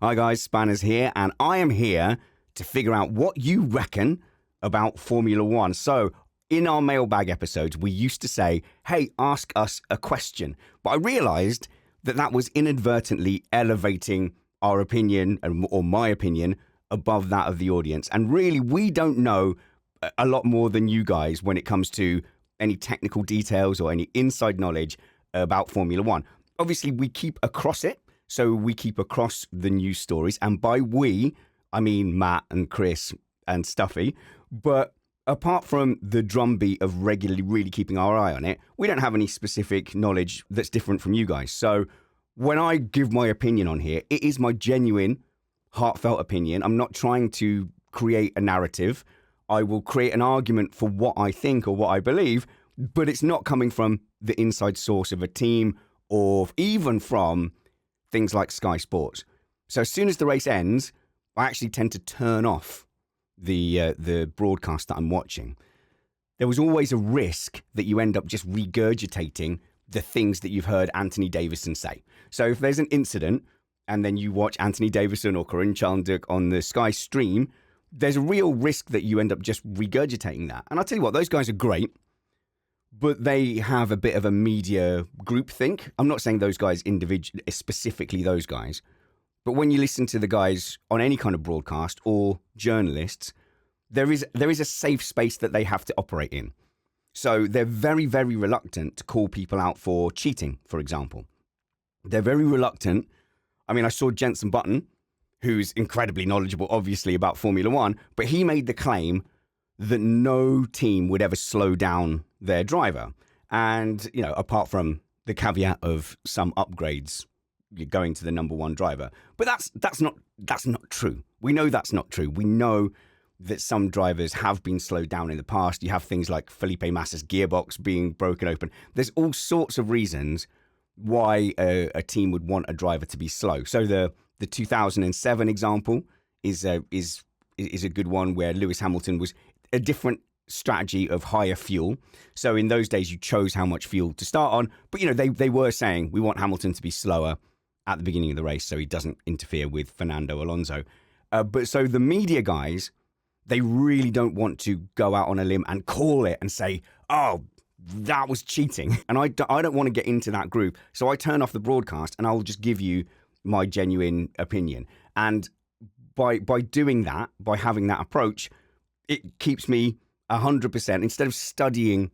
Hi guys, Spanners here, and I am here to figure out what you reckon about Formula One. So, in our mailbag episodes, we used to say, hey, ask us a question. But I realized that that was inadvertently elevating our opinion, or my opinion, above that of the audience. And really, we don't know a lot more than you guys when it comes to any technical details or any inside knowledge about Formula One. Obviously, we keep across it. So we keep across the news stories. And by we, I mean Matt and Chris and Stuffy. But apart from the drumbeat of regularly really keeping our eye on it, we don't have any specific knowledge that's different from you guys. So when I give my opinion on here, it is my genuine, heartfelt opinion. I'm not trying to create a narrative. I will create an argument for what I think or what I believe, but it's not coming from the inside source of a team or even from things like Sky Sports. So as soon as the race ends, I actually tend to turn off the broadcast that I'm watching. There was always a risk that you end up just regurgitating the things that you've heard Anthony Davison say. So if there's an incident and then you watch Anthony Davison or Corinne Chanduk on the Sky stream, there's a real risk that you end up just regurgitating that. And I'll tell you what, those guys are great, but they have a bit of a media groupthink. I'm not saying those guys individually, specifically those guys, but when you listen to the guys on any kind of broadcast or journalists, there is a safe space that they have to operate in. So they're very, very reluctant to call people out for cheating, for example. They're very reluctant. I mean, I saw Jenson Button, who's incredibly knowledgeable, obviously, about Formula One, but he made the claim that no team would ever slow down their driver. And, you know, apart from the caveat of some upgrades going to the number one driver. But that's not true. We know that's not true. We know that some drivers have been slowed down in the past. You have things like Felipe Massa's gearbox being broken open. There's all sorts of reasons why a team would want a driver to be slow. So the 2007 example is a good one where Lewis Hamilton was a different strategy of higher fuel. So in those days, you chose how much fuel to start on. But, you know, they were saying we want Hamilton to be slower at the beginning of the race so he doesn't interfere with Fernando Alonso. But so the media guys, they really don't want to go out on a limb and call it and say, oh, that was cheating. And I don't want to get into that group. So I turn off the broadcast and I'll just give you my genuine opinion. And by doing that, by having that approach, it keeps me 100%, instead of studying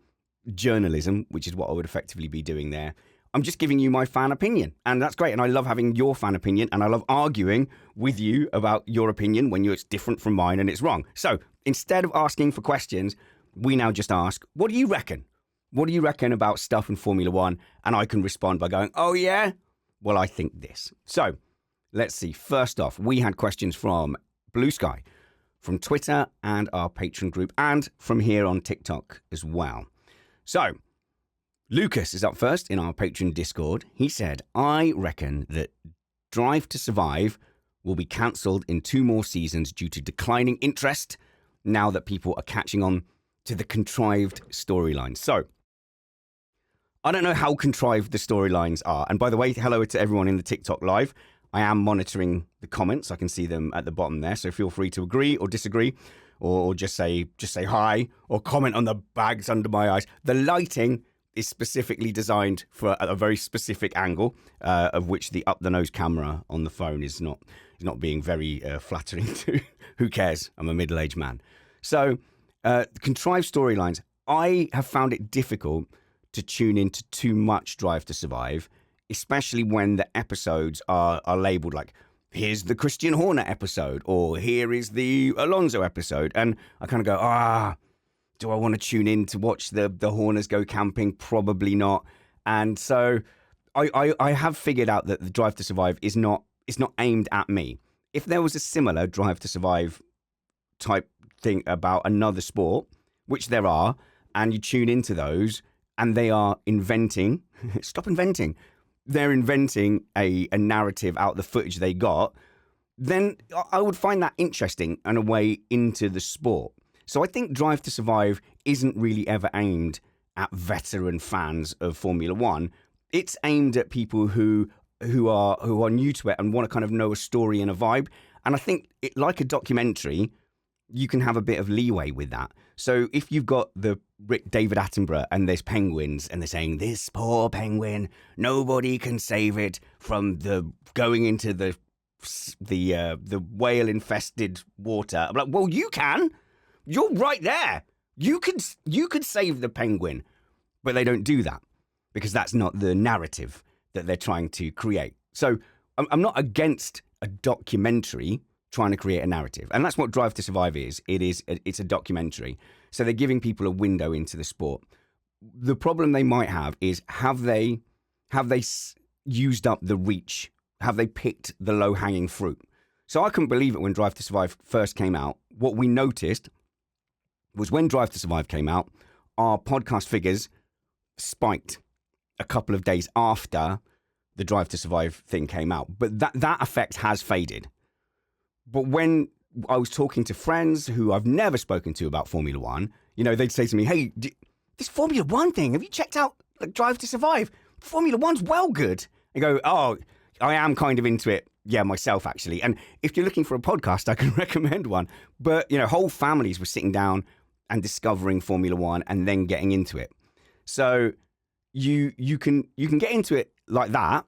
journalism, which is what I would effectively be doing there, I'm just giving you my fan opinion. And that's great. And I love having your fan opinion. And I love arguing with you about your opinion when it's different from mine and it's wrong. So instead of asking for questions, we now just ask, what do you reckon? What do you reckon about stuff in Formula One? And I can respond by going, oh, yeah? Well, I think this. So let's see. First off, we had questions from Blue Sky, from Twitter and our Patreon group, and from here on TikTok as well. So Lucas is up first in our Patreon Discord. He said, I reckon that Drive to Survive will be cancelled in 2 more seasons due to declining interest now that people are catching on to the contrived storylines. So I don't know how contrived the storylines are. And by the way, hello to everyone in the TikTok live. I am monitoring the comments. I can see them at the bottom there. So feel free to agree or disagree or just say hi or comment on the bags under my eyes. The lighting is specifically designed for a very specific angle, of which the up-the-nose camera on the phone is not being very flattering to. Who cares? I'm a middle-aged man. So contrived storylines. I have found it difficult to tune into too much Drive to Survive, especially when the episodes are labeled like, here's the Christian Horner episode, or here is the Alonso episode. And I kind of go, do I want to tune in to watch the Horners go camping? Probably not. And so I have figured out that the Drive to Survive is not aimed at me. If there was a similar Drive to Survive type thing about another sport, which there are, and you tune into those, and they are inventing, stop inventing, they're inventing a narrative out of the footage they got, then I would find that interesting and a way into the sport. So I think Drive to Survive isn't really ever aimed at veteran fans of Formula One. It's aimed at people who who are new to it and want to kind of know a story and a vibe. And I think like a documentary, you can have a bit of leeway with that. So if you've got the David Attenborough and there's penguins and they're saying, this poor penguin, nobody can save it from the going into the whale infested water. I'm like, well, you can. You're right there. You could save the penguin. But they don't do that because that's not the narrative that they're trying to create. So I'm not against a documentary trying to create a narrative. And that's what Drive to Survive is. It's a documentary. So they're giving people a window into the sport. The problem they might have is have they used up the reach? Have they picked the low-hanging fruit? So I couldn't believe it when Drive to Survive first came out. What we noticed was when Drive to Survive came out, our podcast figures spiked a couple of days after the Drive to Survive thing came out. But that effect has faded. But when I was talking to friends who I've never spoken to about Formula One, they'd say to me, hey, this Formula One thing, have you checked out Drive to Survive? Formula One's well good. I go, oh, I am kind of into it. Yeah, myself, actually. And if you're looking for a podcast, I can recommend one. But, whole families were sitting down and discovering Formula One and then getting into it. So you can get into it like that.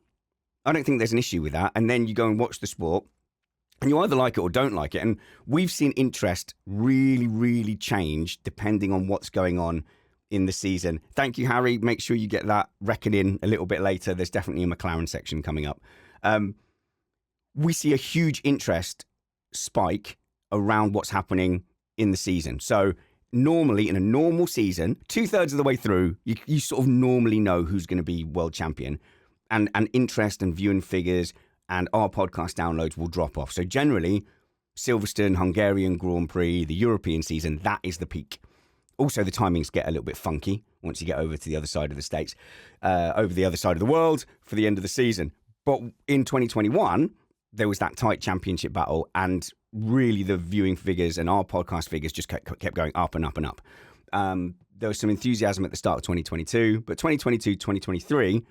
I don't think there's an issue with that. And then you go and watch the sport and you either like it or don't like it. And we've seen interest really, really change depending on what's going on in the season. Thank you, Harry. Make sure you get that reckoning a little bit later. There's definitely a McLaren section coming up. We see a huge interest spike around what's happening in the season. So normally in a normal season, 2/3 of the way through, you sort of normally know who's going to be world champion, and interest and viewing figures and our podcast downloads will drop off. So generally, Silverstone, Hungarian Grand Prix, the European season, that is the peak. Also, the timings get a little bit funky once you get over to the other side of the States, over the other side of the world for the end of the season. But in 2021, there was that tight championship battle, and really the viewing figures and our podcast figures just kept going up and up and up. There was some enthusiasm at the start of 2022, but 2022, 2023,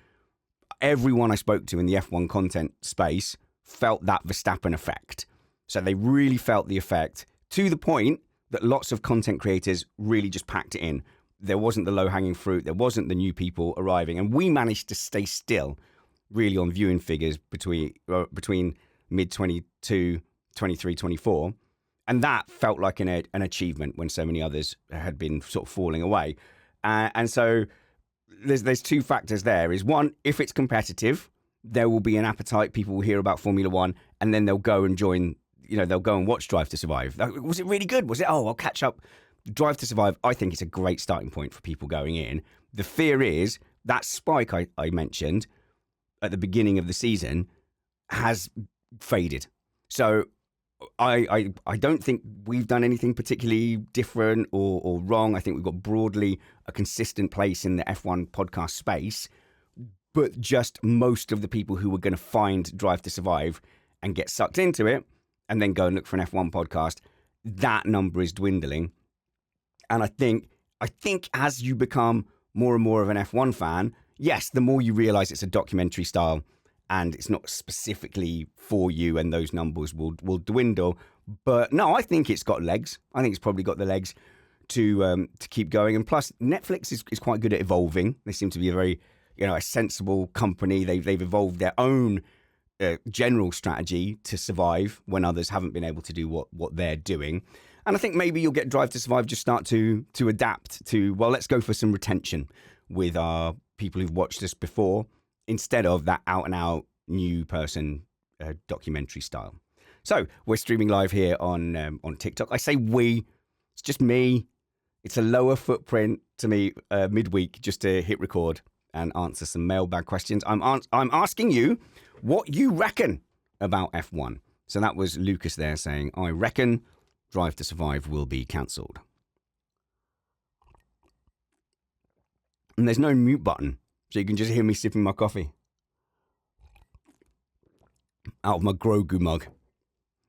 everyone I spoke to in the F1 content space felt that Verstappen effect. So they really felt the effect to the point that lots of content creators really just packed it in. There wasn't the low-hanging fruit. There wasn't the new people arriving. And we managed to stay still really on viewing figures between mid-22, 23, 24. And that felt like an achievement when so many others had been sort of falling away. And so there's two factors there. Is one, if it's competitive, there will be an appetite. People will hear about Formula One and then they'll go and join, they'll go and watch Drive to Survive. Was it really good? Was it, I'll catch up. Drive to Survive, I think it's a great starting point for people going in. The fear is that spike I mentioned at the beginning of the season has faded. So I don't think we've done anything particularly different or wrong. I think we've got broadly a consistent place in the F1 podcast space, but just most of the people who were going to find Drive to Survive and get sucked into it and then go and look for an F1 podcast, that number is dwindling. And I think as you become more and more of an F1 fan, yes, the more you realize it's a documentary style and it's not specifically for you, and those numbers will dwindle. But no, I think it's got legs. I think it's probably got the legs to keep going. And plus, Netflix is quite good at evolving. They seem to be a very, a sensible company. They've evolved their own general strategy to survive when others haven't been able to do what they're doing. And I think maybe you'll get Drive to Survive just start to adapt to, well, let's go for some retention with our people who've watched us before, instead of that out-and-out new person documentary style. So we're streaming live here on TikTok. I say we, it's just me. It's a lower footprint to me midweek just to hit record and answer some mailbag questions. I'm asking you what you reckon about F1. So that was Lucas there saying, I reckon Drive to Survive will be cancelled. And there's no mute button, so you can just hear me sipping my coffee out of my Grogu mug.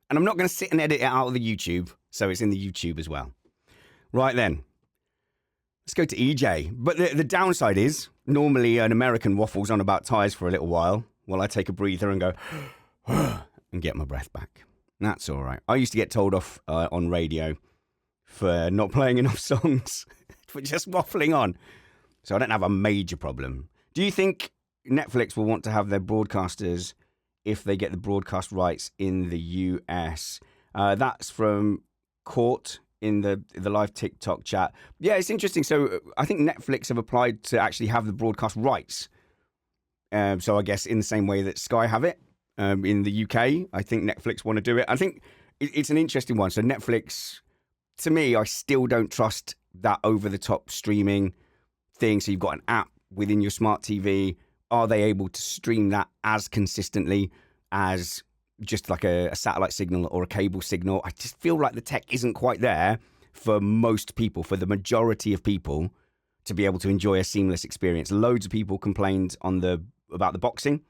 And I'm not going to sit and edit it out of the YouTube, so it's in the YouTube as well. Right then, let's go to EJ. But the downside is, normally an American waffles on about tyres for a little while. while I take a breather and go and get my breath back. That's all right. I used to get told off on radio for not playing enough songs, for just waffling on. So I don't have a major problem. Do you think Netflix will want to have their broadcasters if they get the broadcast rights in the US? That's from Court in the live TikTok chat. Yeah, it's interesting. So I think Netflix have applied to actually have the broadcast rights. So I guess in the same way that Sky have it in the UK, I think Netflix want to do it. I think it's an interesting one. So Netflix, to me, I still don't trust that over-the-top streaming thing. So you've got an app within your smart TV. Are they able to stream that as consistently as just like a satellite signal or a cable signal? I just feel like the tech isn't quite there for most people, for the majority of people, to be able to enjoy a seamless experience. Loads of people complained about the boxing.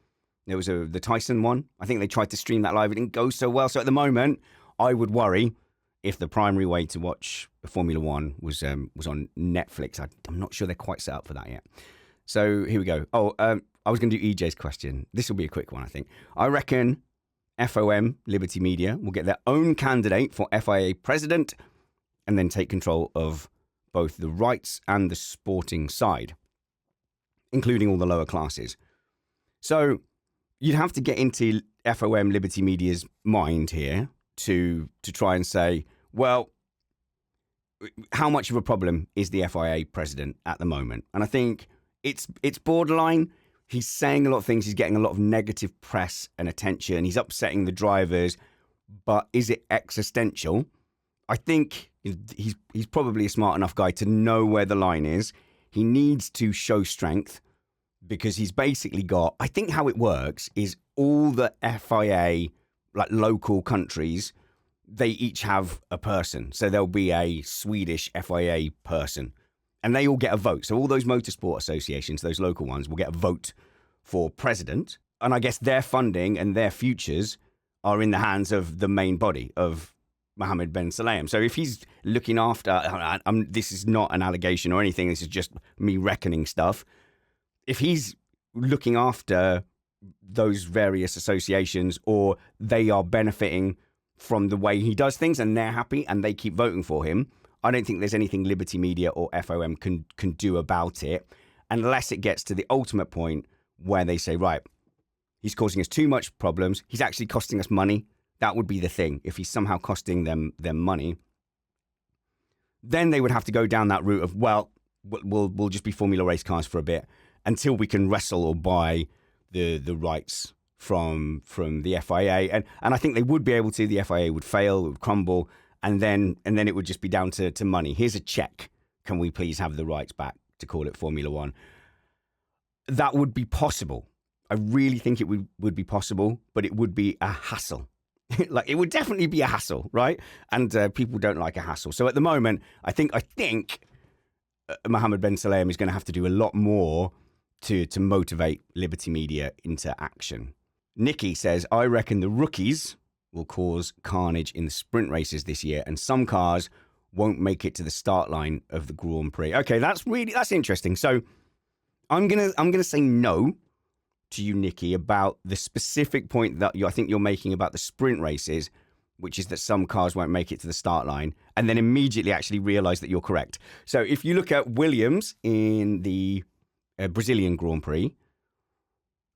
There was the Tyson one. I think they tried to stream that live. It didn't go so well. So at the moment, I would worry if the primary way to watch Formula One was on Netflix. I'm not sure they're quite set up for that yet. So here we go. I was going to do EJ's question. This will be a quick one, I think. I reckon FOM, Liberty Media, will get their own candidate for FIA president and then take control of both the rights and the sporting side, including all the lower classes. So you'd have to get into FOM, Liberty Media's mind here to try and say, well, how much of a problem is the FIA president at the moment? And I think it's borderline. He's saying a lot of things. He's getting a lot of negative press and attention. He's upsetting the drivers. But is it existential? I think he's probably a smart enough guy to know where the line is. He needs to show strength because he's basically got, I think how it works is all the FIA, like local countries, they each have a person. So there'll be a Swedish FIA person and they all get a vote. So all those motorsport associations, those local ones, will get a vote for president. And I guess their funding and their futures are in the hands of the main body of Mohammed bin Sulayem. So if he's looking after, this is not an allegation or anything, this is just me reckoning stuff. If he's looking after those various associations or they are benefiting from the way he does things and they're happy and they keep voting for him, I don't think there's anything Liberty Media or FOM can do about it unless it gets to the ultimate point where they say, right, he's causing us too much problems. He's actually costing us money. That would be the thing. If he's somehow costing them money, then they would have to go down that route of, well, we'll just be Formula race cars for a bit until we can wrestle or buy the rights from the FIA. And I think they would be able to. The FIA would fail, it would crumble, and then it would just be down to money. Here's a check. Can we please have the rights back to call it Formula One? That would be possible. I really think it would be possible, but it would be a hassle. Like, it would definitely be a hassle, right? And people don't like a hassle. So at the moment, I think Mohammed bin Sulayem is going to have to do a lot more to motivate Liberty Media into action. Nikki says, I reckon the rookies will cause carnage in the sprint races this year, and some cars won't make it to the start line of the Grand Prix. Okay, that's interesting. So I'm gonna say no to you, Nikki, about the specific point that I think you're making about the sprint races, which is that some cars won't make it to the start line, and then immediately actually realize that you're correct. So if you look at Williams in the Brazilian Grand Prix,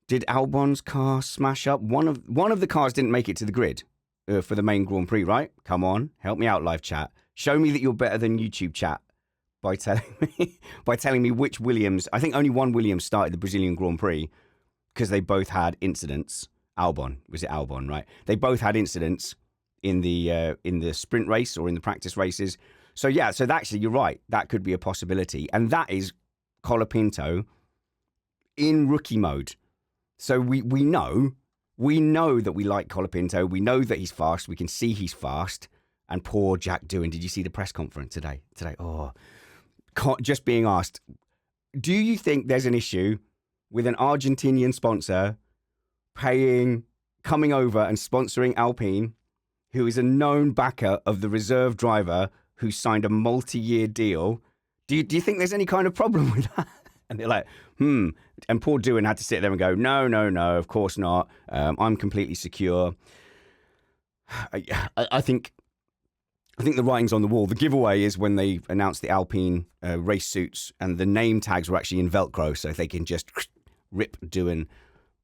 did Albon's car smash up? One of the cars didn't make it to the grid for the main Grand Prix, right? Come on, help me out, live chat. Show me that you're better than YouTube chat by telling me which Williams. I think only one Williams started the Brazilian Grand Prix, because they both had incidents. Albon, was it Albon, right? They both had incidents in the sprint race or in the practice races. So yeah, so actually you're right. That could be a possibility. And that is Colapinto in rookie mode. So we know that we like Colapinto. We know that he's fast. We can see he's fast. And poor Jack Doohan. Did you see the press conference today? Just being asked, do you think there's an issue with an Argentinian sponsor coming over and sponsoring Alpine, who is a known backer of the reserve driver who signed a multi-year deal? Do you think there's any kind of problem with that? And they're like, And poor Doohan had to sit there and go, no, of course not. I'm completely secure. I think the writing's on the wall. The giveaway is when they announced the Alpine race suits and the name tags were actually in Velcro, so they can just rip Doohan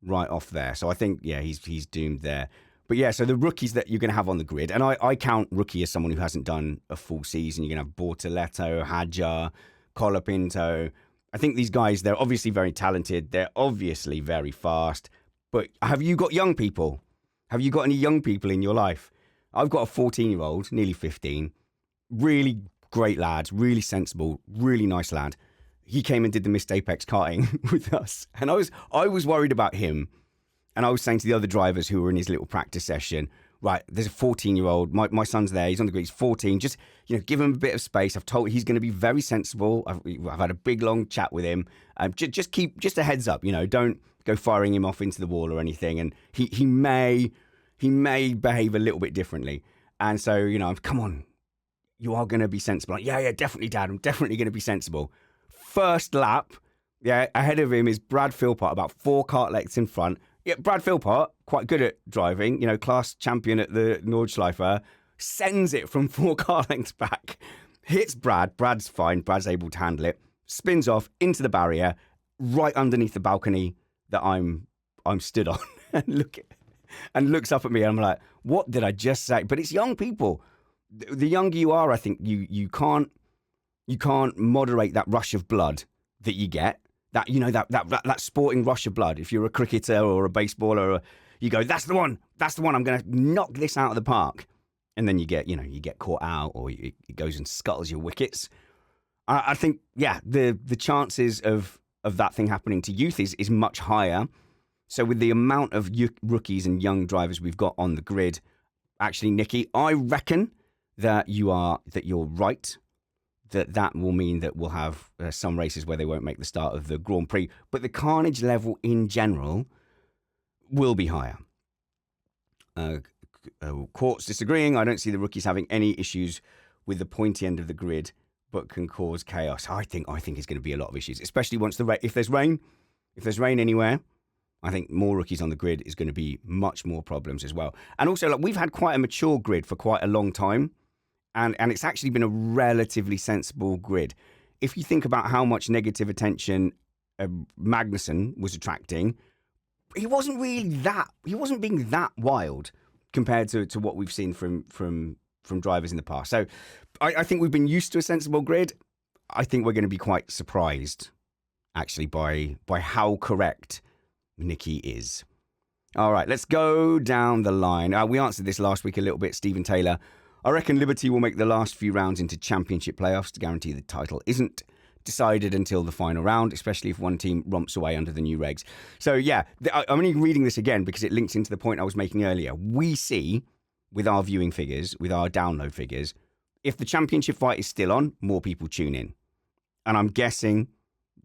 right off there. So I think, he's doomed there. But yeah, so the rookies that you're going to have on the grid, and I count rookie as someone who hasn't done a full season. You're going to have Bortoleto, Hadjar, Colapinto. I think these guys, they're obviously very talented. They're obviously very fast. But have you got young people? Have you got any young people in your life? I've got a 14-year-old, nearly 15, really great lad, really sensible, really nice lad. He came and did the Missed Apex karting with us. And I was worried about him. And I was saying to the other drivers who were in his little practice session, right, there's a 14-year-old. My son's there. He's on the grid. He's 14. Just, give him a bit of space. I've told he's going to be very sensible. I've had a big, long chat with him. Just a heads up, don't go firing him off into the wall or anything. And he may behave a little bit differently. And so, come on, you are going to be sensible. Like, yeah, definitely, Dad. I'm definitely going to be sensible. First lap, ahead of him is Brad Philpott, about 4 kart lengths in front. Yeah, Brad Philpott, quite good at driving, class champion at the Nordschleife, sends it from 4 car lengths back, hits Brad. Brad's fine. Brad's able to handle it. Spins off into the barrier, right underneath the balcony that I'm stood on, and looks up at me. And I'm like, what did I just say? But it's young people. The younger you are, I think you can't moderate that rush of blood that you get. That sporting rush of blood. If you're a cricketer or a baseballer, you go, that's the one. I'm going to knock this out of the park. And then you get caught out, or it goes and scuttles your wickets. I think, the chances of that thing happening to youth is much higher. So with the amount of rookies and young drivers we've got on the grid, actually, Nicky, I reckon that you're right. That will mean that we'll have some races where they won't make the start of the Grand Prix. But the carnage level in general will be higher. Court's disagreeing. I don't see the rookies having any issues with the pointy end of the grid, but can cause chaos. I think it's going to be a lot of issues, especially once if there's rain anywhere. I think more rookies on the grid is going to be much more problems as well. And also, we've had quite a mature grid for quite a long time. And it's actually been a relatively sensible grid. If you think about how much negative attention Magnussen was attracting, he wasn't being that wild compared to what we've seen from drivers in the past. So I think we've been used to a sensible grid. I think we're going to be quite surprised, actually, by how correct Nicky is. All right, let's go down the line. We answered this last week a little bit. Stephen Taylor. I reckon Liberty will make the last few rounds into championship playoffs to guarantee the title isn't decided until the final round, especially if one team romps away under the new regs. So, I'm only reading this again because it links into the point I was making earlier. We see, with our viewing figures, with our download figures, if the championship fight is still on, more people tune in. And I'm guessing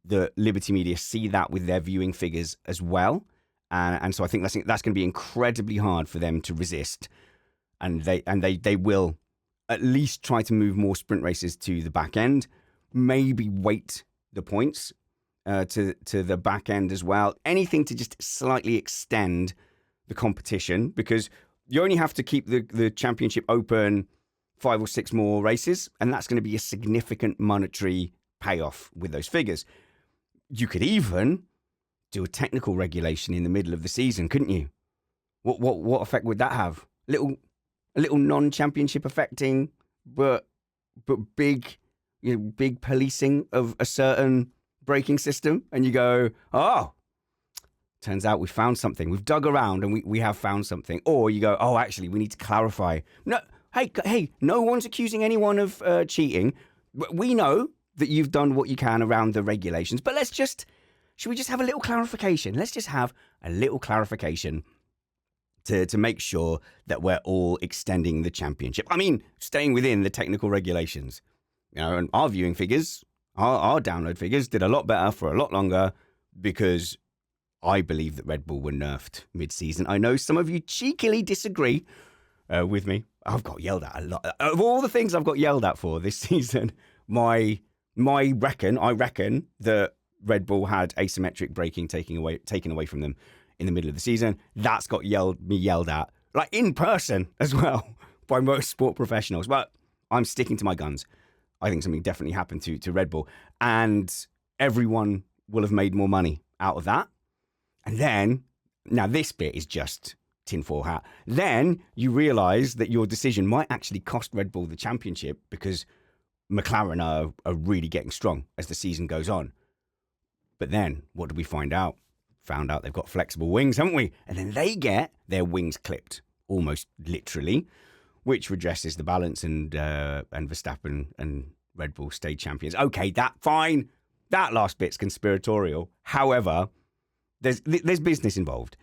the Liberty Media see that with their viewing figures as well. And so I think that's going to be incredibly hard for them to resist. And they will at least try to move more sprint races to the back end, maybe weight the points to the back end as well. Anything to just slightly extend the competition, because you only have to keep the championship open 5 or 6 more races, and that's going to be a significant monetary payoff with those figures. You could even do a technical regulation in the middle of the season, couldn't you? What effect would that have? A little non-championship affecting, but big, big policing of a certain braking system, and you go, oh, turns out we found something. We've dug around and we have found something. Or you go, oh, actually, we need to clarify. No, hey, no one's accusing anyone of cheating. We know that you've done what you can around the regulations, but should we just have a little clarification? Let's just have a little clarification to make sure that we're all extending the championship. I mean, staying within the technical regulations. And our viewing figures, our download figures did a lot better for a lot longer because I believe that Red Bull were nerfed mid-season. I know some of you cheekily disagree with me. I've got yelled at a lot. Of all the things I've got yelled at for this season, I reckon that Red Bull had asymmetric braking taken away from them in the middle of the season. That's got yelled at, like in person as well, by most sport professionals. But I'm sticking to my guns. I think something definitely happened to Red Bull, and everyone will have made more money out of that. And then, now this bit is just tinfoil hat. Then you realise that your decision might actually cost Red Bull the championship because McLaren are really getting strong as the season goes on. But then, what did we find out? Found out they've got flexible wings, haven't we? And then they get their wings clipped, almost literally, which redresses the balance, and Verstappen and Red Bull stay champions. Okay, fine. That last bit's conspiratorial. However, there's business involved.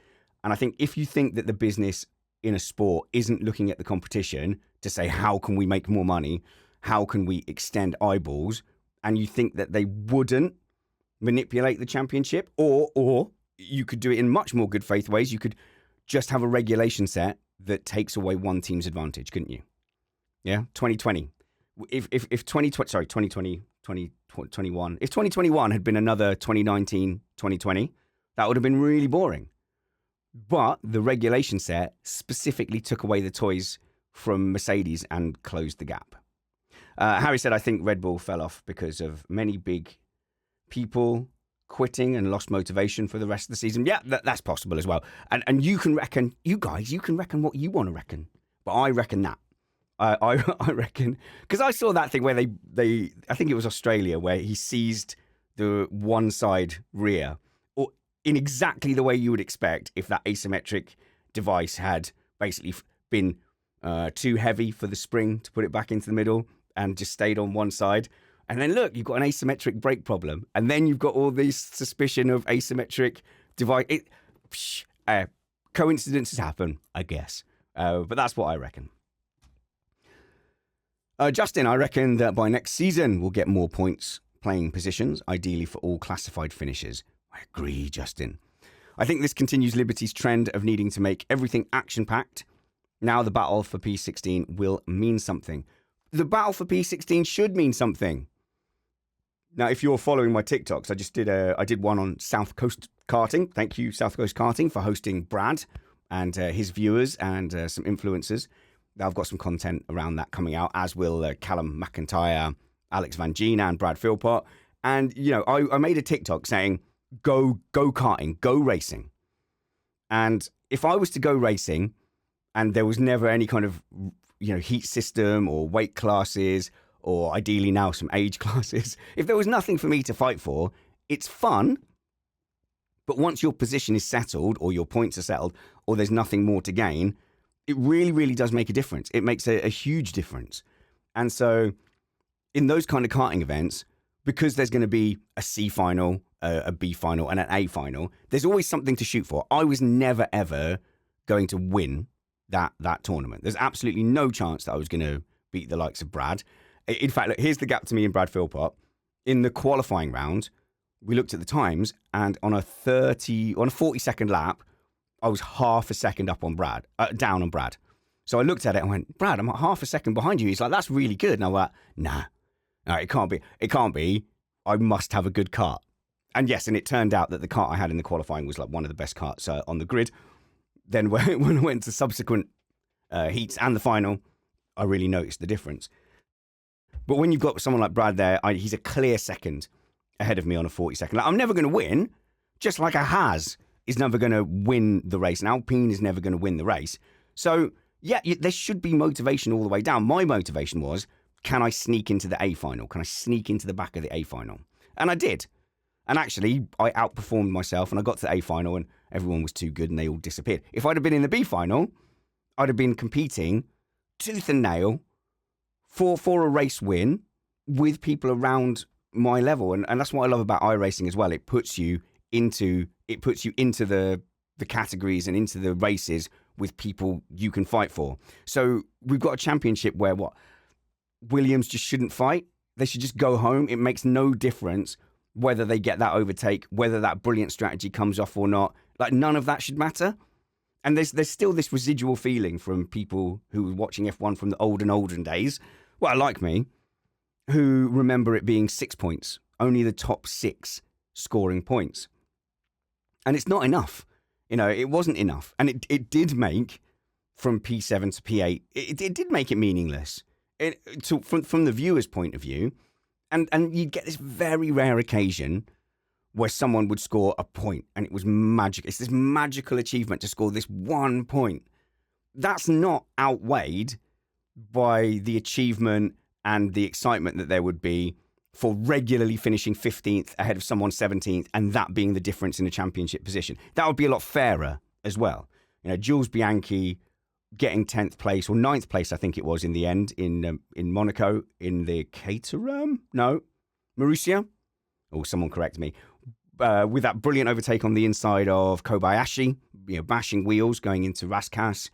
And I think if you think that the business in a sport isn't looking at the competition to say, how can we make more money? How can we extend eyeballs? And you think that they wouldn't manipulate the championship, or you could do it in much more good faith ways. You could just have a regulation set that takes away one team's advantage, couldn't you? Yeah, 2020. If 2021 had been another 2019, 2020, that would have been really boring. But the regulation set specifically took away the toys from Mercedes and closed the gap. Harry said, I think Red Bull fell off because of many big people quitting and lost motivation for the rest of the season. Yeah, that's possible as well. And you can reckon, you can reckon what you want to reckon. But I reckon that. I reckon, because I saw that thing where they I think it was Australia, where he seized the one side rear, or in exactly the way you would expect if that asymmetric device had basically been too heavy for the spring to put it back into the middle and just stayed on one side. And then look, you've got an asymmetric brake problem. And then you've got all this suspicion of asymmetric device. Coincidences happen, I guess. But that's what I reckon. Justin, I reckon that by next season, we'll get more points playing positions, ideally for all classified finishers. I agree, Justin. I think this continues Liberty's trend of needing to make everything action-packed. Now the battle for P16 will mean something. The battle for P16 should mean something. Now, if you're following my TikToks, I did one on South Coast Karting. Thank you, South Coast Karting, for hosting Brad and his viewers and some influencers. I've got some content around that coming out, as will Callum McIntyre, Alex Van Gien, and Brad Philpott. And, I made a TikTok saying, go karting, go racing. And if I was to go racing and there was never any kind of, heat system or weight classes, or ideally now some age classes, if there was nothing for me to fight for, it's fun. But once your position is settled, or your points are settled, or there's nothing more to gain, it really, really does make a difference. It makes a huge difference. And so in those kind of karting events, because there's going to be a C final, a B final, and an A final, there's always something to shoot for. I was never, ever going to win that tournament. There's absolutely no chance that I was going to beat the likes of Brad. In fact, look, here's the gap to me and Brad Philpott. In the qualifying round, we looked at the times, and on a 40-second lap, I was half a second up on Brad, down on Brad. So I looked at it and went, Brad, I'm half a second behind you. He's like, that's really good. And I went, nah, it can't be. It can't be. I must have a good kart. And yes, and it turned out that the kart I had in the qualifying was like one of the best karts on the grid. Then when I went to subsequent heats and the final, I really noticed the difference. But when you've got someone like Brad there, he's a clear second ahead of me on a 40-second lap. I'm never going to win, just like a Haas is never going to win the race. And Alpine is never going to win the race. So, yeah, there should be motivation all the way down. My motivation was, can I sneak into the A final? Can I sneak into the back of the A final? And I did. And actually, I outperformed myself, and I got to the A final, and everyone was too good, and they all disappeared. If I'd have been in the B final, I'd have been competing tooth and nail for a race win with people around my level. And that's what I love about iRacing as well. It puts you into the categories and into the races with people you can fight for. So we've got a championship where Williams just shouldn't fight. They should just go home. It makes no difference whether they get that overtake, whether that brilliant strategy comes off or not. Like, none of that should matter. And there's still this residual feeling from people who were watching F1 from the olden days, well, like me, who remember it being 6 points, only the top 6 scoring points. And it's not enough. It wasn't enough. And it did make, from P7 to P8, it did make it meaningless. From the viewer's point of view, and you'd get this very rare occasion where someone would score a point, and it was magic. It's this magical achievement to score this 1 point. That's not outweighed by the achievement and the excitement that there would be for regularly finishing 15th ahead of someone 17th, and that being the difference in a championship position. That would be a lot fairer as well. Jules Bianchi getting 10th place or 9th place, I think it was in the end, in Monaco, in the Caterham? No, Marussia? Oh, someone correct me. With that brilliant overtake on the inside of Kobayashi, bashing wheels going into Raskas.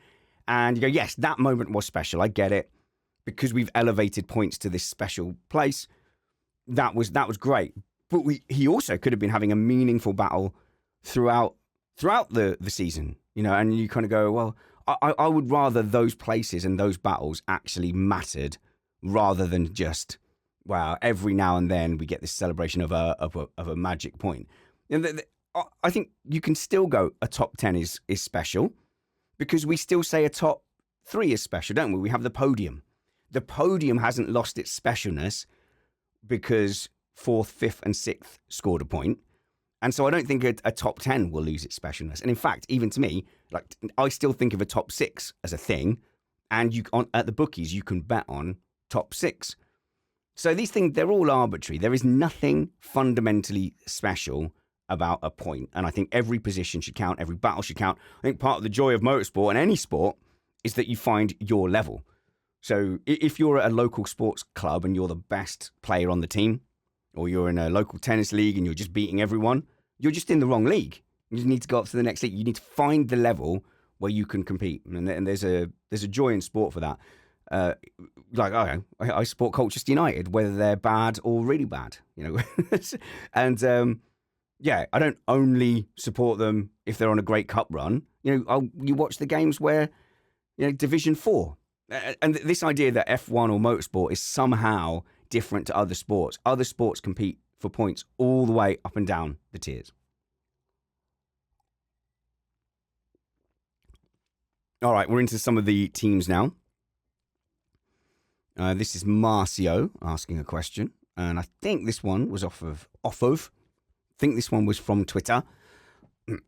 And you go, yes, that moment was special. I get it. Because we've elevated points to this special place. That was great. But he also could have been having a meaningful battle throughout the season. And you kind of go, well, I would rather those places and those battles actually mattered rather than just, wow, every now and then we get this celebration of a magic point. I think you can still go a top 10 is special because we still say a top 3 is special, don't we? We have the podium. The podium hasn't lost its specialness because 4th, 5th and 6th scored a point. And so I don't think a top 10 will lose its specialness. And in fact, even to me, I still think of a top 6 as a thing. And at the bookies, you can bet on top 6. So these things, they're all arbitrary. There is nothing fundamentally special about a point. And I think every position should count. Every battle should count. I think part of the joy of motorsport and any sport is that you find your level. So if you're at a local sports club and you're the best player on the team, or you're in a local tennis league and you're just beating everyone, you're just in the wrong league. You need to go up to the next league. You need to find the level where you can compete. And there's a joy in sport for that. I support Colchester United, whether they're bad or really bad, and I don't only support them if they're on a great cup run. You watch the games where, Division 4, and this idea that F1 or motorsport is somehow different to other sports. Other sports compete for points all the way up and down the tiers. All right, we're into some of the teams now. This is Marcio asking a question, and I think this one was off of. I think this one was from Twitter.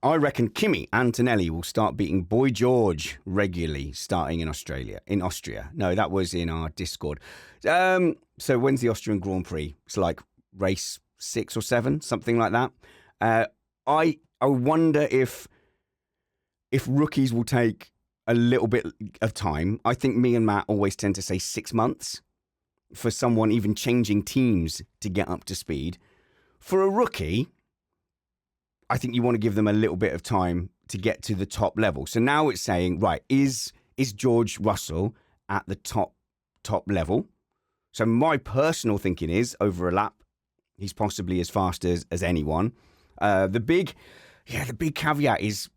I reckon Kimi Antonelli will start beating Boy George regularly starting in Austria. No, that was in our Discord. So when's the Austrian Grand Prix? It's like race 6 or 7, something like that. I wonder if rookies will take a little bit of time. I think me and Matt always tend to say 6 months for someone even changing teams to get up to speed. For a rookie, I think you want to give them a little bit of time to get to the top level. So now it's saying, right, is George Russell at the top level? So my personal thinking is over a lap, he's possibly as fast as anyone. The big caveat is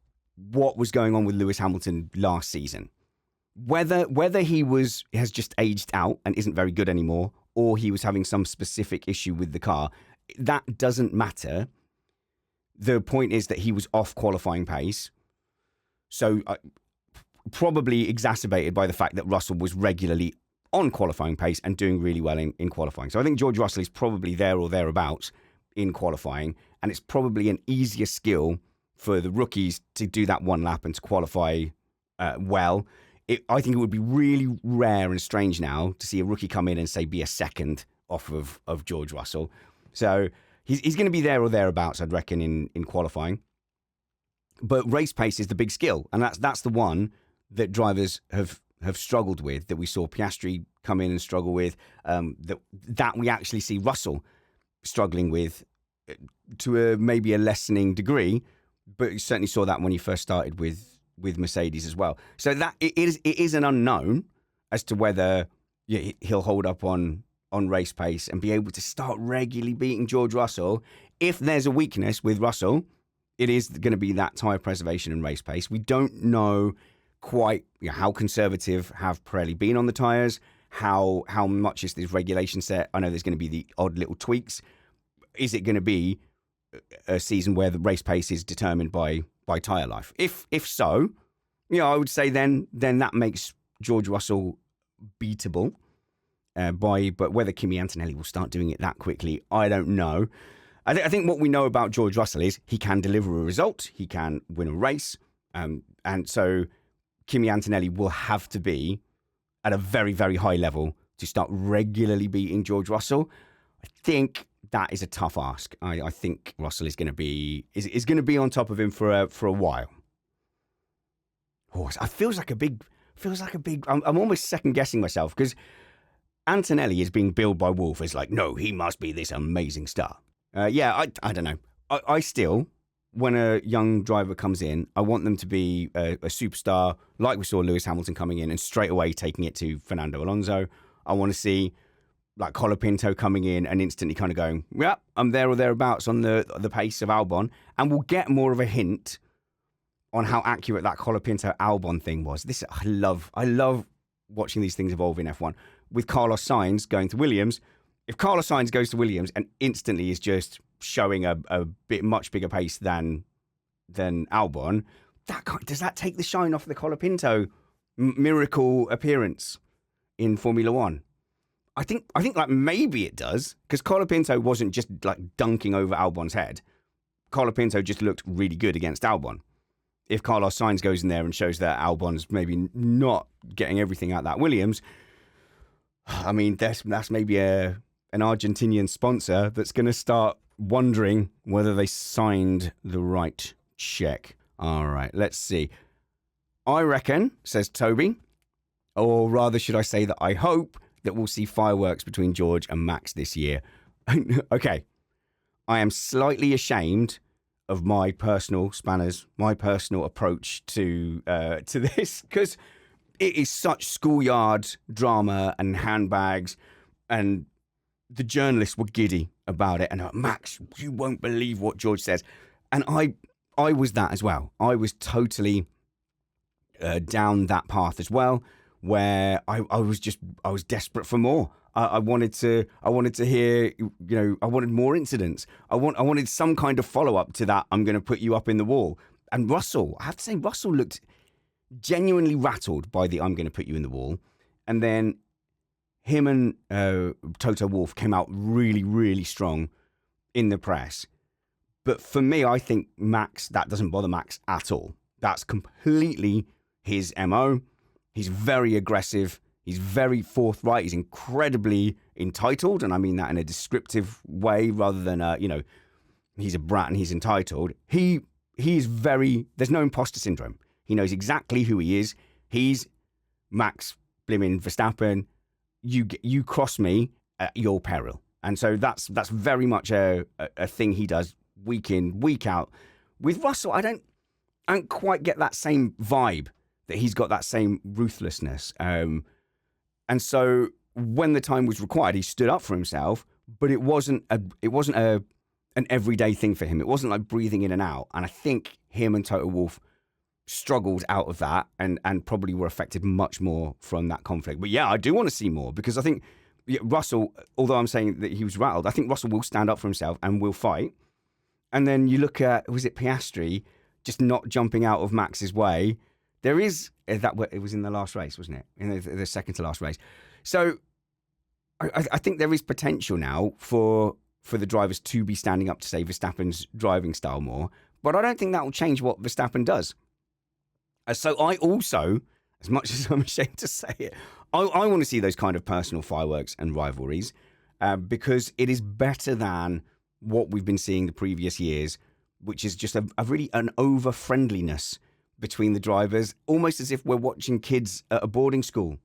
what was going on with Lewis Hamilton last season. Whether he has just aged out and isn't very good anymore, or he was having some specific issue with the car, that doesn't matter. The point is that he was off qualifying pace. So probably exacerbated by the fact that Russell was regularly on qualifying pace and doing really well in qualifying. So I think George Russell is probably there or thereabouts in qualifying. And it's probably an easier skill for the rookies to do that one lap and to qualify well. I think it would be really rare and strange now to see a rookie come in and say be a second off of George Russell. So he's going to be there or thereabouts, I'd reckon, in qualifying. But race pace is the big skill, and that's the one that drivers have struggled with, that we saw Piastri come in and struggle with, that we actually see Russell struggling with to maybe a lessening degree, but you certainly saw that when he first started with Mercedes as well. So that it is an unknown as to whether he'll hold up on race pace and be able to start regularly beating George Russell. If there's a weakness with Russell, it is going to be that tyre preservation and race pace. We don't know quite how conservative have Pirelli been on the tyres, how much is this regulation set. I know there's going to be the odd little tweaks. Is it going to be a season where the race pace is determined by tyre life? If so, I would say then that makes George Russell beatable. But whether Kimi Antonelli will start doing it that quickly, I don't know. I think what we know about George Russell is he can deliver a result, he can win a race, and so Kimi Antonelli will have to be at a very, very high level to start regularly beating George Russell. I think that is a tough ask. I think Russell is going to be on top of him for a while. Oh, it feels like a big. I'm almost second guessing myself because Antonelli is being billed by Wolff as like, no, he must be this amazing star. I don't know. I still, when a young driver comes in, I want them to be a superstar, like we saw Lewis Hamilton coming in and straight away taking it to Fernando Alonso. I want to see like Colapinto coming in and instantly kind of going, yeah, I'm there or thereabouts on the pace of Albon, and we'll get more of a hint on how accurate that Colapinto Albon thing was. I love watching these things evolve in F1. With Carlos Sainz going to Williams, if Carlos Sainz goes to Williams and instantly is just showing a much bigger pace than Albon, does that take the shine off the Colapinto miracle appearance in Formula One? I think like maybe it does, because Colapinto wasn't just like dunking over Albon's head. Colapinto just looked really good against Albon. If Carlos Sainz goes in there and shows that Albon's maybe not getting everything out that Williams, I mean, that's maybe an Argentinian sponsor that's going to start wondering whether they signed the right check. All right, let's see. I reckon, says Toby, or rather should I say that I hope that we'll see fireworks between George and Max this year. Okay, I am slightly ashamed of my personal approach to this, because it is such schoolyard drama and handbags, and the journalists were giddy about it. And Max, you won't believe what George says. And I was that as well. I was totally down that path as well, where I was desperate for more. I wanted to hear, I wanted more incidents. I wanted some kind of follow up to that. I'm going to put you up in the wall. And Russell, I have to say, Russell looked genuinely rattled by the I'm going to put you in the wall. And then him and Toto Wolff came out really, really strong in the press. But for me, I think Max, that doesn't bother Max at all. That's completely his MO. He's very aggressive. He's very forthright. He's incredibly entitled. And I mean that in a descriptive way rather than, he's a brat and he's entitled. He's very, there's no imposter syndrome. He knows exactly who he is. He's Max blimmin' Verstappen. You cross me at your peril. And so that's very much a thing he does week in, week out. With Russell, I don't quite get that same vibe, that he's got that same ruthlessness. And so when the time was required, he stood up for himself, but it wasn't an everyday thing for him. It wasn't like breathing in and out. And I think him and Toto Wolff struggled out of that and probably were affected much more from that conflict. But yeah, I do want to see more, because I think Russell, although I'm saying that he was rattled, I think Russell will stand up for himself and will fight. And then you look at, was it Piastri just not jumping out of Max's way? There is that. It was in the last race, wasn't it? In the second to last race. So I think there is potential now for the drivers to be standing up to say Verstappen's driving style more. But I don't think that will change what Verstappen does. So I also, as much as I'm ashamed to say it, I want to see those kind of personal fireworks and rivalries, because it is better than what we've been seeing the previous years, which is just a really an over-friendliness between the drivers, almost as if we're watching kids at a boarding school.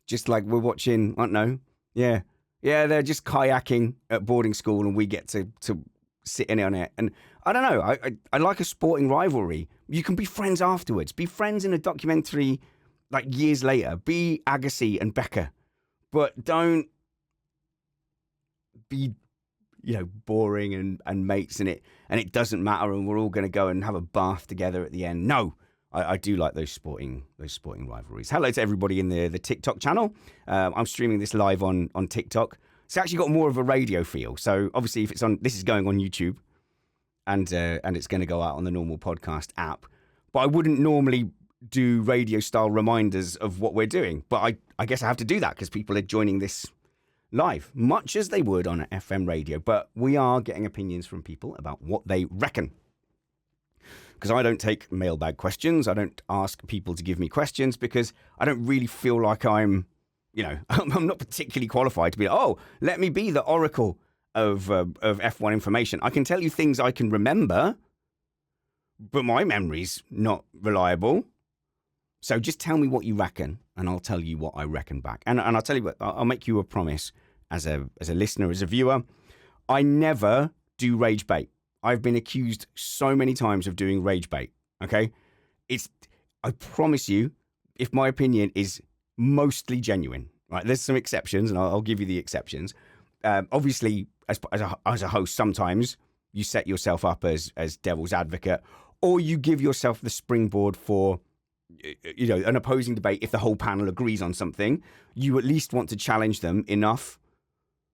Just like we're watching, I don't know, yeah, they're just kayaking at boarding school and we get to sit in on it. And I don't know, I like a sporting rivalry. You can be friends afterwards. Be friends in a documentary like years later. Be Agassi and Becker. But don't be, boring and mates in it. And it doesn't matter and we're all going to go and have a bath together at the end. No, I do like those sporting rivalries. Hello to everybody in the TikTok channel. I'm streaming this live on TikTok. It's actually got more of a radio feel. So obviously if this is going on YouTube, and it's going to go out on the normal podcast app. But I wouldn't normally do radio style reminders of what we're doing. But I guess I have to do that because people are joining this live, much as they would on an FM radio. But we are getting opinions from people about what they reckon. Because I don't take mailbag questions. I don't ask people to give me questions because I don't really feel like I'm not particularly qualified to be like, oh, let me be the oracle of F1 information. I can tell you things I can remember, but my memory's not reliable. So just tell me what you reckon, and I'll tell you what I reckon back. And I'll tell you what, I'll make you a promise as a listener, as a viewer. I never do rage bait. I've been accused so many times of doing rage bait. Okay, I promise you, if my opinion is mostly genuine, right? There's some exceptions, and I'll give you the exceptions. Obviously, as a host, sometimes you set yourself up as devil's advocate, or you give yourself the springboard for an opposing debate. If the whole panel agrees on something, you at least want to challenge them enough.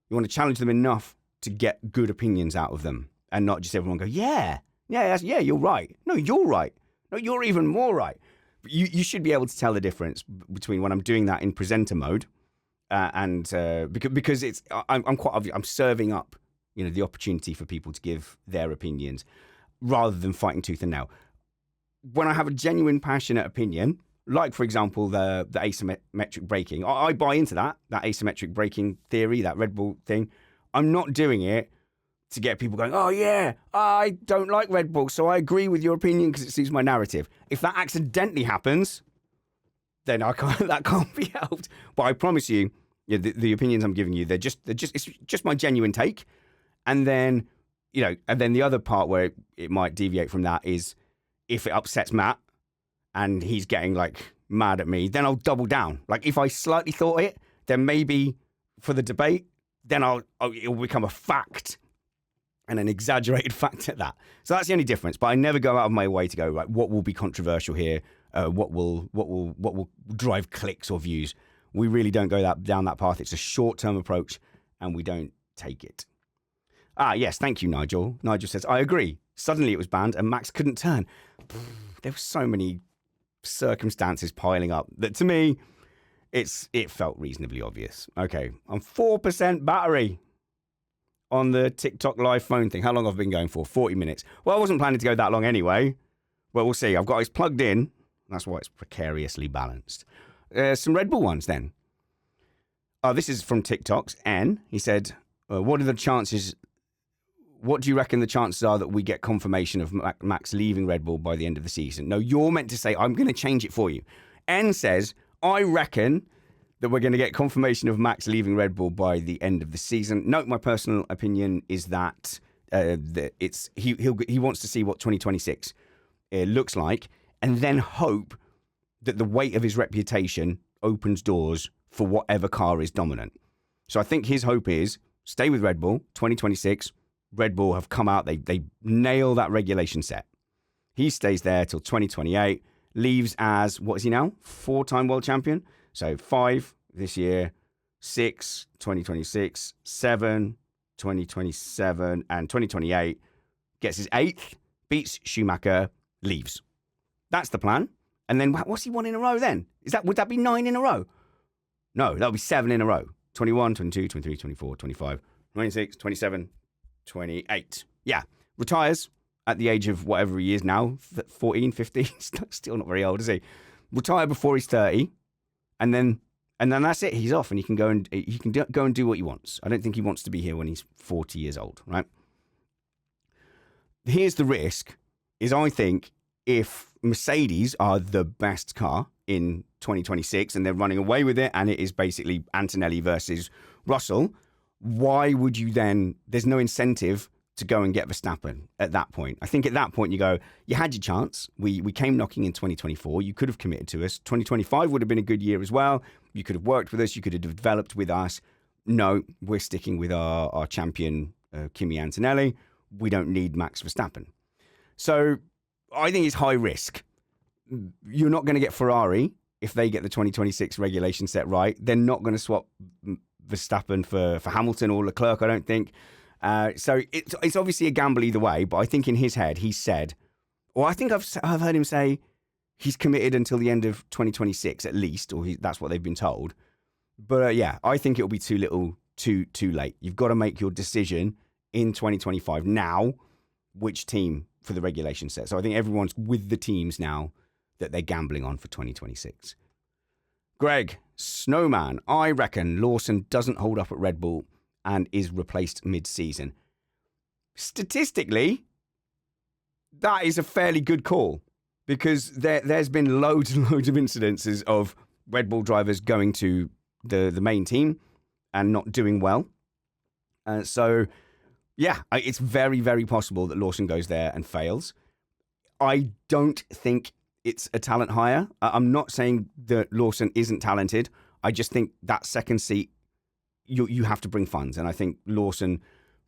You want to challenge them enough to get good opinions out of them, and not just everyone go, yeah, you're right. No, you're right. No, you're even more right. You should be able to tell the difference between when I'm doing that in presenter mode and because I'm serving up the opportunity for people to give their opinions rather than fighting tooth and nail. When I have a genuine, passionate opinion, like for example the asymmetric braking, I buy into that asymmetric braking theory, that Red Bull thing. I'm not doing it to get people going, oh yeah, I don't like Red Bull, so I agree with your opinion because it suits my narrative. If that accidentally happens, then that can't be helped. But I promise you, the opinions I'm giving you, it's just my genuine take. And then, the other part where it might deviate from that is if it upsets Matt and he's getting like mad at me, then I'll double down. Like if I slightly thought it, then maybe for the debate, then it'll become a fact. And an exaggerated fact at that. So that's the only difference. But I never go out of my way to go, right, what will be controversial here? What will drive clicks or views? We really don't go down that path. It's a short-term approach, and we don't take it. Yes, thank you, Nigel. Nigel says, I agree. Suddenly it was banned, and Max couldn't turn. There were so many circumstances piling up that, to me, it felt reasonably obvious. Okay, I'm 4% battery on the TikTok live phone thing. How long I've been going for? 40 minutes. Well, I wasn't planning to go that long anyway. Well, we'll see. I've got it plugged in. That's why it's precariously balanced. Some Red Bull ones then. This is from TikTok's N. He said, what do you reckon the chances are that we get confirmation of Max leaving Red Bull by the end of the season? No, you're meant to say, I'm going to change it for you. N says, I reckon that we're going to get confirmation of Max leaving Red Bull by the end of the season. Note, my personal opinion is that he wants to see what 2026 looks like, and then hope that the weight of his reputation opens doors for whatever car is dominant. So I think his hope is stay with Red Bull. 2026, Red Bull have come out. They nail that regulation set. He stays there till 2028. Leaves as, what is he now? 4-time world champion. So 5 this year, 6, 2026, 7, 2027, and 2028. Gets his 8th, beats Schumacher, leaves. That's the plan. And then what's he won in a row then? Would that be 9 in a row? No, that'll be 7 in a row. 21, 22, 23, 24, 25, 26, 27, 28. Yeah, retires at the age of whatever he is now, 14, 15, still not very old, is he? Retire before he's 30. And then that's it. He's off, and he can go and do what he wants. I don't think he wants to be here when he's 40 years old, right? Here's the risk: is I think if Mercedes are the best car in 2026 and they're running away with it, and it is basically Antonelli versus Russell, why would you then? There's no incentive to go and get Verstappen at that point. I think at that point you go, you had your chance. We came knocking in 2024. You could have committed to us. 2025 would have been a good year as well. You could have worked with us. You could have developed with us. No, we're sticking with our champion, Kimi Antonelli. We don't need Max Verstappen. So I think it's high risk. You're not going to get Ferrari if they get the 2026 regulation set right. They're not going to swap Verstappen for Hamilton or Leclerc, I don't think. So it's obviously a gamble either way, but I think in his head, he said, or I think I've heard him say he's committed until the end of 2026 at least, or that's what they've been told. But yeah, I think it'll be too little, too late. You've got to make your decision in 2025 now, which team for the regulation set. So I think everyone's with the teams now that they're gambling on for 2026. Greg, Snowman, I reckon Lawson doesn't hold up at Red Bull and is replaced mid-season. Statistically, that is a fairly good call because there's been loads and loads of incidences of Red Bull drivers going to the main team and not doing well. So, yeah, it's very, very possible that Lawson goes there and fails. I don't think it's a talent hire. I'm not saying that Lawson isn't talented. I just think that second seat, you have to bring funds. And I think Lawson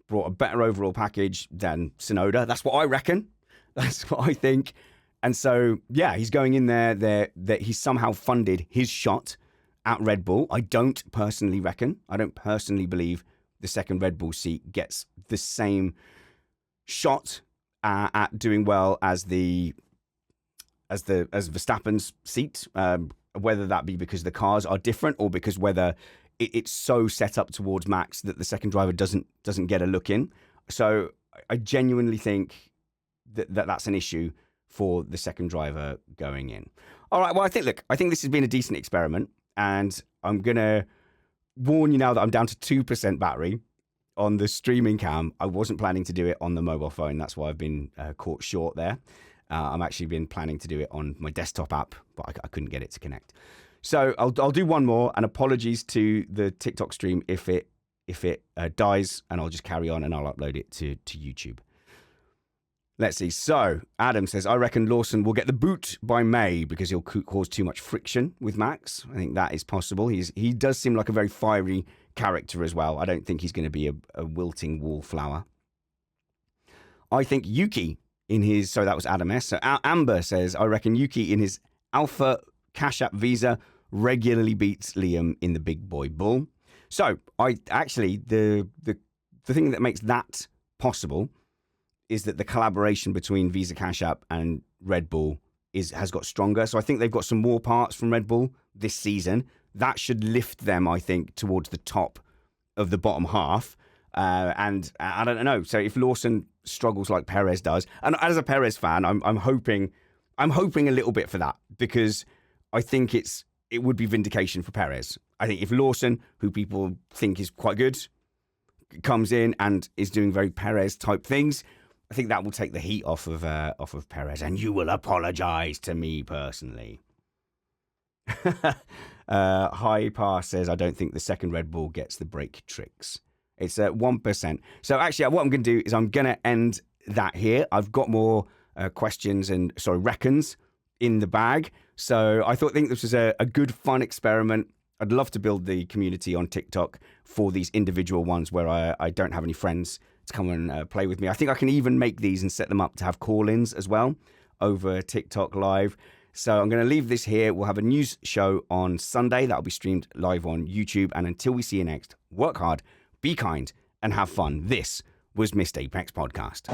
brought a better overall package than Tsunoda. That's what I reckon. That's what I think. And so, yeah, he's going in there that he's somehow funded his shot at Red Bull. I don't personally believe the second Red Bull seat gets the same shot at doing well as Verstappen's seat, whether that be because the cars are different or because whether it's so set up towards Max that the second driver doesn't get a look in. So I genuinely think that's an issue for the second driver going in. All right, well, I think this has been a decent experiment, and I'm going to warn you now that I'm down to 2% battery on the streaming cam. I wasn't planning to do it on the mobile phone. That's why I've been caught short there. I'm actually been planning to do it on my desktop app, but I couldn't get it to connect. So I'll do one more, and apologies to the TikTok stream if it dies, and I'll just carry on and I'll upload it to YouTube. Let's see. So Adam says, I reckon Lawson will get the boot by May because he'll cause too much friction with Max. I think that is possible. He does seem like a very fiery character as well. I don't think he's going to be a wilting wallflower. I think Yuki so that was Adam S. So Amber says, I reckon Yuki in his Alpha Cash App Visa regularly beats Liam in the Big Boy Bull. So I actually, the thing that makes that possible is that the collaboration between Visa Cash App and Red Bull has got stronger. So I think they've got some more parts from Red Bull this season. That should lift them, I think, towards the top of the bottom half. And I don't know. So if Lawson struggles like Perez does, and as a Perez fan, I'm hoping a little bit for that because I think it would be vindication for Perez. I think if Lawson, who people think is quite good, comes in and is doing very Perez type things, I think that will take the heat off of Perez, and you will apologise to me personally. High Pass says, I don't think the second Red Bull gets the brake tricks. It's at 1%. So actually, what I'm going to do is I'm going to end that here. I've got more reckons in the bag. So I think this was a good, fun experiment. I'd love to build the community on TikTok for these individual ones where I don't have any friends to come and play with me. I think I can even make these and set them up to have call-ins as well over TikTok Live. So I'm going to leave this here. We'll have a news show on Sunday. That'll be streamed live on YouTube. And until we see you next, work hard, be kind, and have fun. This was Missed Apex Podcast.